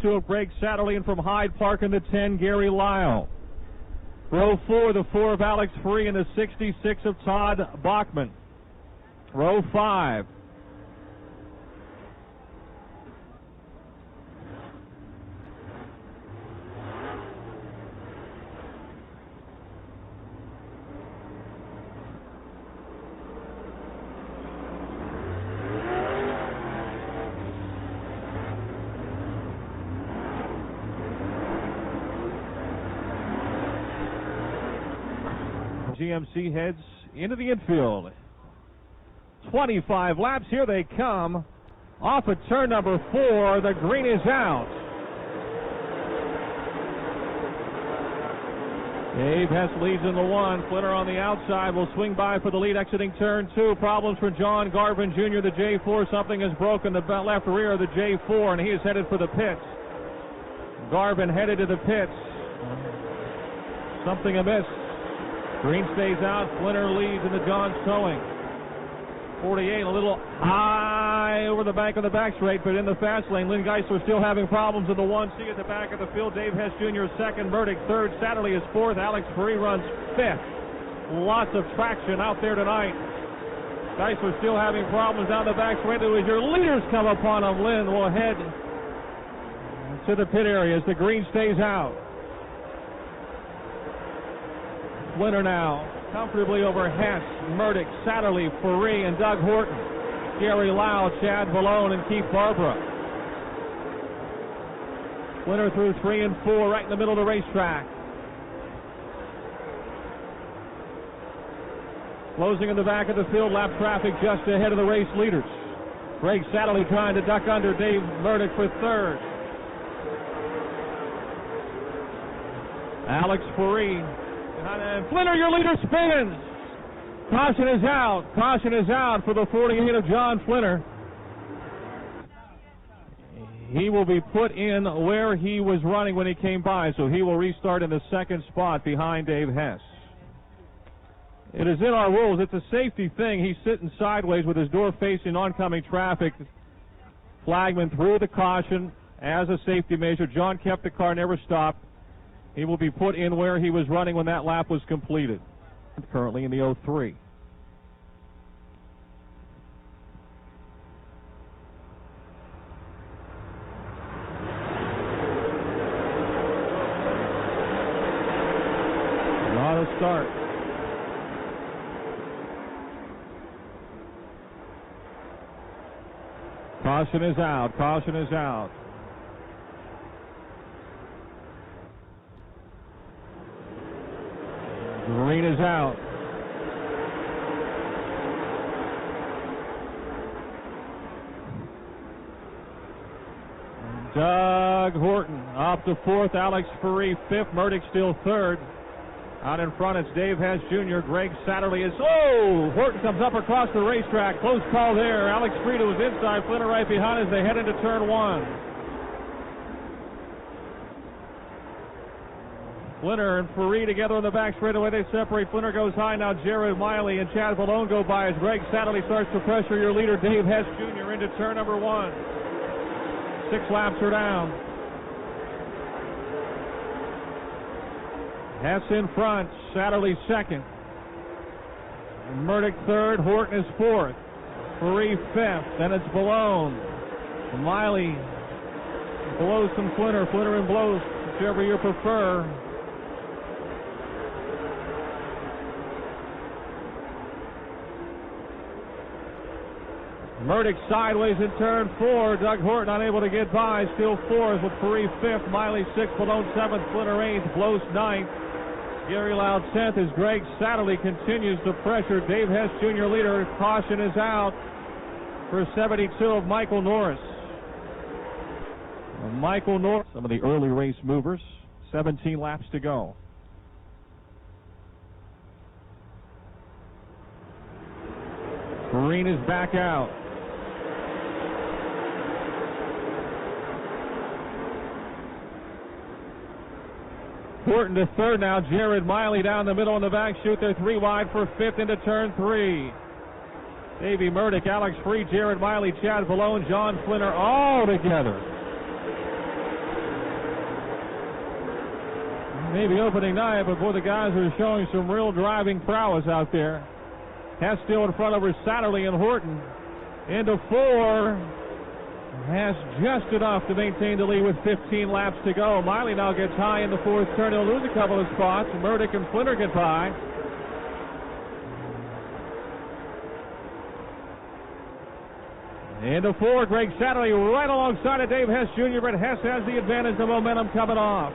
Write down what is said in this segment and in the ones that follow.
2 of Greg Satterley, and from Hyde Park in the 10, Gary Lyle. Row 4, the 4 of Alex Free, and the 66 of Todd Bachman. Row 5. GMC heads into the infield. 25 laps. Here they come. Off at turn number 4. The green is out. Dave Hess leads in the 1. Flinner on the outside will swing by for the lead exiting turn 2. Problems for John Garvin Jr., the J4. Something has broken the left rear of the J4, and he is headed for the pits. Garvin headed to the pits. Something amiss. Green stays out. Flinner leads in the Johns towing. 48, a little high over the bank of the back straight, but in the fast lane. Lynn Geisler still having problems in the 1C at the back of the field. Dave Hess Jr. second. Burdick third. Satterley is fourth. Alex Free runs fifth. Lots of traction out there tonight. Geisler still having problems down the back straight. As your leaders come upon him, Lynn will head to the pit area as the green stays out. Flinner now comfortably over Hess, Murdoch, Satterley, Faree, and Doug Horton. Gary Lau, Chad Vallone, and Keith Barbara. Flinner through 3 and 4 right in the middle of the racetrack. Closing in the back of the field, lap traffic just ahead of the race leaders. Greg Satterley trying to duck under Dave Murdoch for third. Alex Faree. And Flinner, your leader, spins. Caution is out. Caution is out for the 48 of John Flinner. He will be put in where he was running when he came by, so he will restart in the second spot behind Dave Hess. It is in our rules. It's a safety thing. He's sitting sideways with his door facing oncoming traffic. Flagman threw the caution as a safety measure. John kept the car, never stopped. He will be put in where he was running when that lap was completed. Currently in the 03. Not a start. Caution is out. Caution is out. Green is out. Doug Horton off to fourth. Alex Faree fifth. Murdoch still third. Out in front, it's Dave Hess Jr. Greg Satterley is... Oh! Horton comes up across the racetrack. Close call there. Alex Faree was inside. Flinner right behind as they head into turn 1. Flinner and Faree together on the back straightaway. They separate. Flinner goes high. Now Jared Miley and Chad Vallone go by as Greg Satterley starts to pressure your leader, Dave Hess Jr., into turn number 1. 6 laps are down. Hess in front. Satterley second. Murdoch third. Horton is fourth. Faree fifth. Then it's Vallone. Miley blows some Flinner. Flinner and blows, whichever you prefer. Murdoch sideways in turn 4. Doug Horton unable to get by. Still fourth with Faree fifth. Miley sixth. Vallone seventh. Flinner eighth. Blows ninth. Gary Loud 10th as Greg Satterley continues to pressure Dave Hess Jr. leader. Caution is out for 72 of Michael Norris. Michael Norris, some of the early race movers. 17 laps to go. Green is back out. Horton to third now. Jared Miley down the middle in the back chute. They're 3 wide for fifth into turn 3. Davey Murdoch, Alex Free, Jared Miley, Chad Vallone, John Flinner all together. maybe opening night, but boy, the guys are showing some real driving prowess out there. Hess still in front over Satterley and Horton. Into 4. Hess just enough to maintain the lead with 15 laps to go. Miley now gets high in the 4th turn. He'll lose a couple of spots. Murdoch and Flinner get by. Into 4, Greg Satterley right alongside of Dave Hess Jr., but Hess has the advantage of momentum coming off.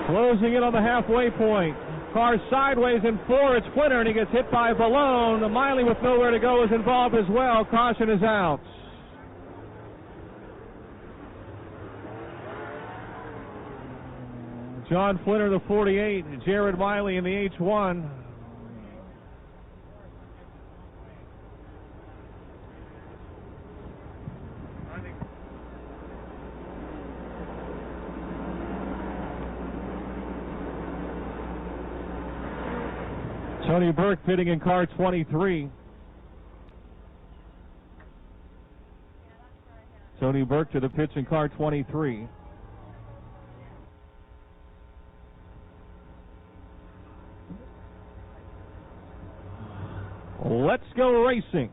Closing in on the halfway point. Car sideways in 4. It's Flinner, and he gets hit by Valone. Miley with nowhere to go is involved as well. Caution is out. John Flinner, the 48. Jared Miley in the H1. Tony Burke pitting in car 23. Tony Burke to the pits in car 23. Let's go racing.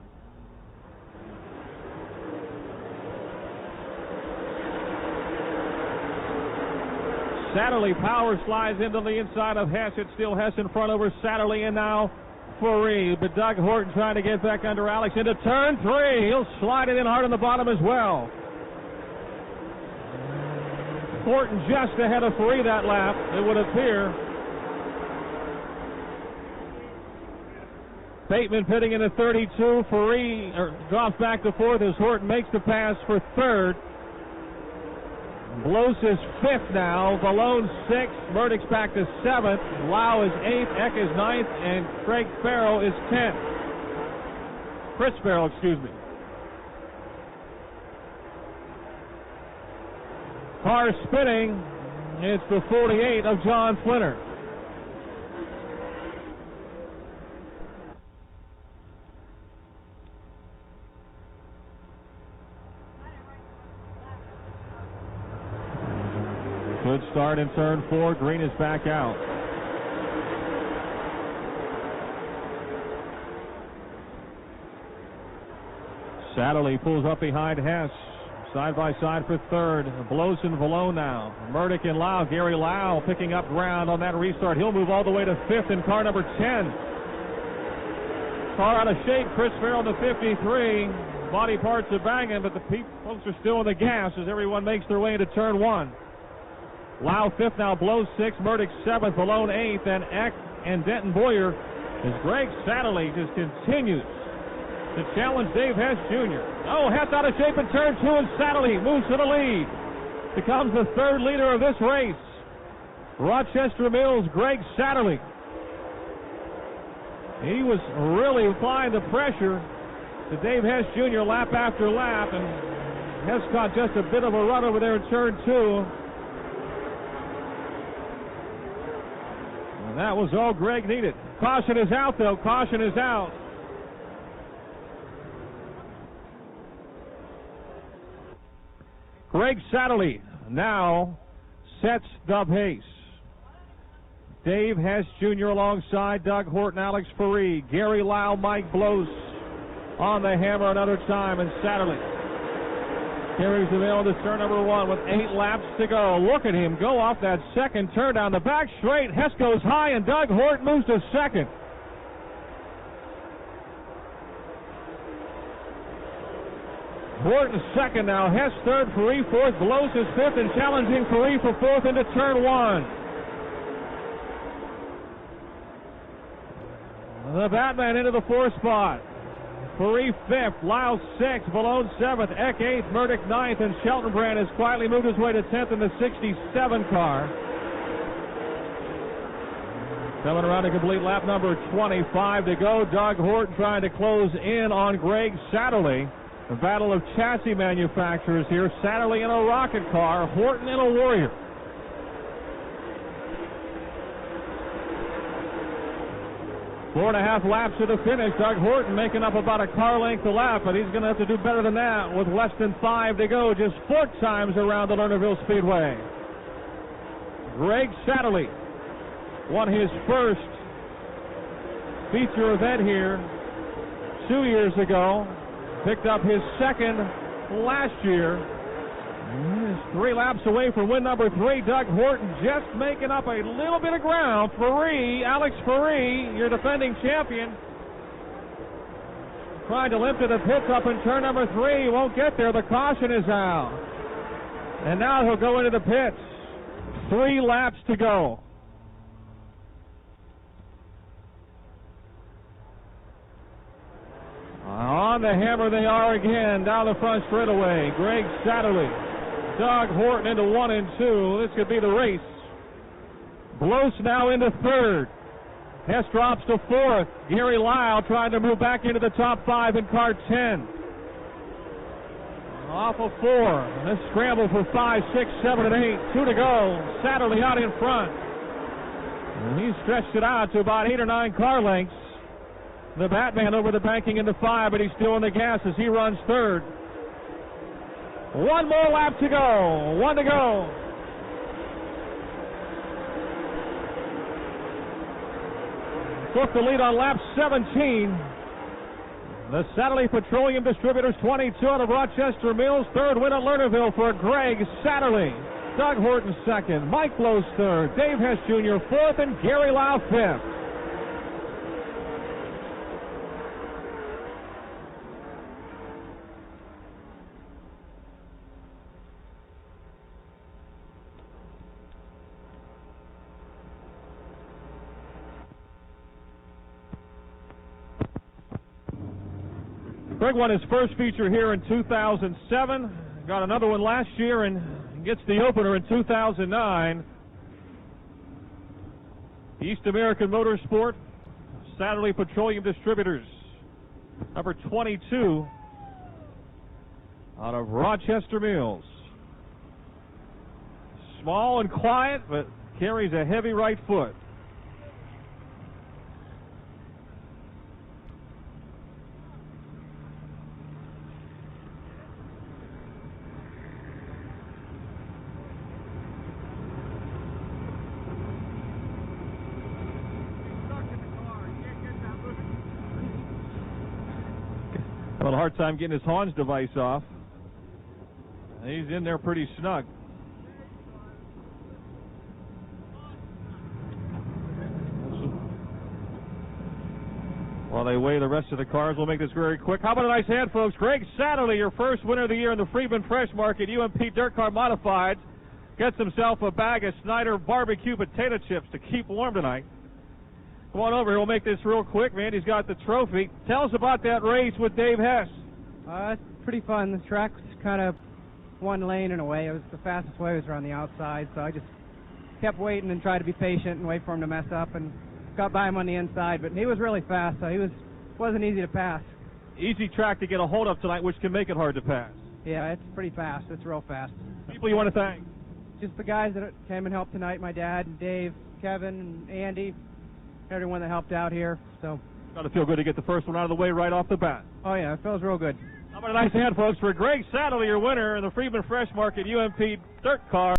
Satterley power slides into the inside of Hess. It's still Hess in front over Satterley, and now Furry. But Doug Horton trying to get back under Alex into turn 3. He'll slide it in hard on the bottom as well. Horton just ahead of Furry that lap, it would appear. Bateman pitting in the 32. Furry drops back to 4th as Horton makes the pass for 3rd. Blows is 5th now. Valone 6th. Murdoch's back to 7th. Lau is 8th. Eck is 9th. And Craig Farrell is 10th. Chris Farrell, excuse me. Car spinning. It's the 48 of John Flinner. Good start in turn 4. Green is back out. Satterley pulls up behind Hess. Side by side for 3rd. Blows and Valone now. Murdoch and Lau. Gary Lau picking up ground on that restart. He'll move all the way to 5th in car number 10. Car out of shape. Chris Farrell to 53. Body parts are banging, but the folks are still on the gas as everyone makes their way into turn 1. Lau 5th now, Blows 6th, Murdoch 7th, Valone 8th, and Eck and Denton Boyer as Greg Satterley just continues to challenge Dave Hess Jr. Oh, Hess out of shape in turn 2, and Satterley moves to the lead. Becomes the 3rd leader of this race. Rochester Mills, Greg Satterley. He was really applying the pressure to Dave Hess Jr. lap after lap, and Hess caught just a bit of a run over there in turn 2. That was all Greg needed. Caution is out, though. Caution is out. Greg Satterley now sets the pace. Dave Hess Jr. alongside Doug Horton, Alex Furry, Gary Lau, Mike Blows on the hammer another time, and Satterley carries the mail to turn number 1 with 8 laps to go. Look at him go off that second turn down the back straight. Hess goes high, and Doug Horton moves to 2nd. Horton 2nd now. Hess 3rd, Furry 4th, Blows is 5th, and challenging Furry for 4th into turn 1. The Batman into the 4th spot. Furry 5th, Lau 6th, Valone 7th, Eck 8th, Murdoch 9th, and Sheltonbrand has quietly moved his way to 10th in the 67 car. Coming around to complete lap number 25 to go. Doug Horton trying to close in on Greg Satterley. The battle of chassis manufacturers here. Satterley in a rocket car, Horton in a Warrior. 4.5 laps to the finish. Doug Horton making up about a car length a lap, but he's going to have to do better than that with less than 5 to go, just 4 times around the Lernerville Speedway. Greg Satterley won his first feature event here 2 years ago. Picked up his second last year. He's 3 laps away from win number 3. Doug Horton just making up a little bit of ground. Alex Ferree, your defending champion, trying to limp to the pits up in turn number 3. Won't get there. The caution is out. And now he'll go into the pits. 3 laps to go. On the hammer they are again down the front straightaway. Greg Satterley, Doug Horton into 1 and 2. This could be the race. Bloss now into 3rd. Hess drops to 4th. Gary Lyle trying to move back into the top 5 in car 10. Off of 4. Let's scramble for 5, 6, 7, and 8. 2 to go. Satterley out in front. And he's stretched it out to about 8 or 9 car lengths. The Batman over the banking into 5, but he's still in the gas as he runs 3rd. 1 more lap to go. 1 to go. Took the lead on lap 17. The Satterley Petroleum Distributors 22 out of Rochester Mills. 3rd win at Lernerville for Greg Satterley. Doug Horton 2nd. Mike Bloss 3rd. Dave Hess Jr. 4th, and Gary Lau 5th. Greg won his first feature here in 2007. Got another one last year and gets the opener in 2009. East American Motorsport, Satterley Petroleum Distributors, number 22 out of Rochester Mills. Small and quiet, but carries a heavy right foot. Having a hard time getting his Hans device off. He's in there pretty snug. While they weigh the rest of the cars, we'll make this very quick. How about a nice hand, folks? Greg Satterley, your first winner of the year in the Freeman Fresh Market UMP Dirt Car Modifieds, gets himself a bag of Snyder barbecue potato chips to keep warm tonight. Come on over here. We'll make this real quick, man. He's got the trophy. Tell us about that race with Dave Hess. It's pretty fun. The track was kind of one lane in a way. It was the fastest way was around the outside, so I just kept waiting and tried to be patient and wait for him to mess up, and got by him on the inside. But he was really fast, so wasn't easy to pass. Easy track to get a hold of tonight, which can make it hard to pass. Yeah, it's pretty fast. It's real fast. People you want to thank? Just the guys that came and helped tonight, my dad and Dave, Kevin, and Andy. Everyone that helped out here, so. Got to feel good to get the first one out of the way right off the bat. Oh, yeah, it feels real good. How about a nice hand, folks, for Greg Satterley, your winner in the Freeman Fresh Market UMP Dirt Car.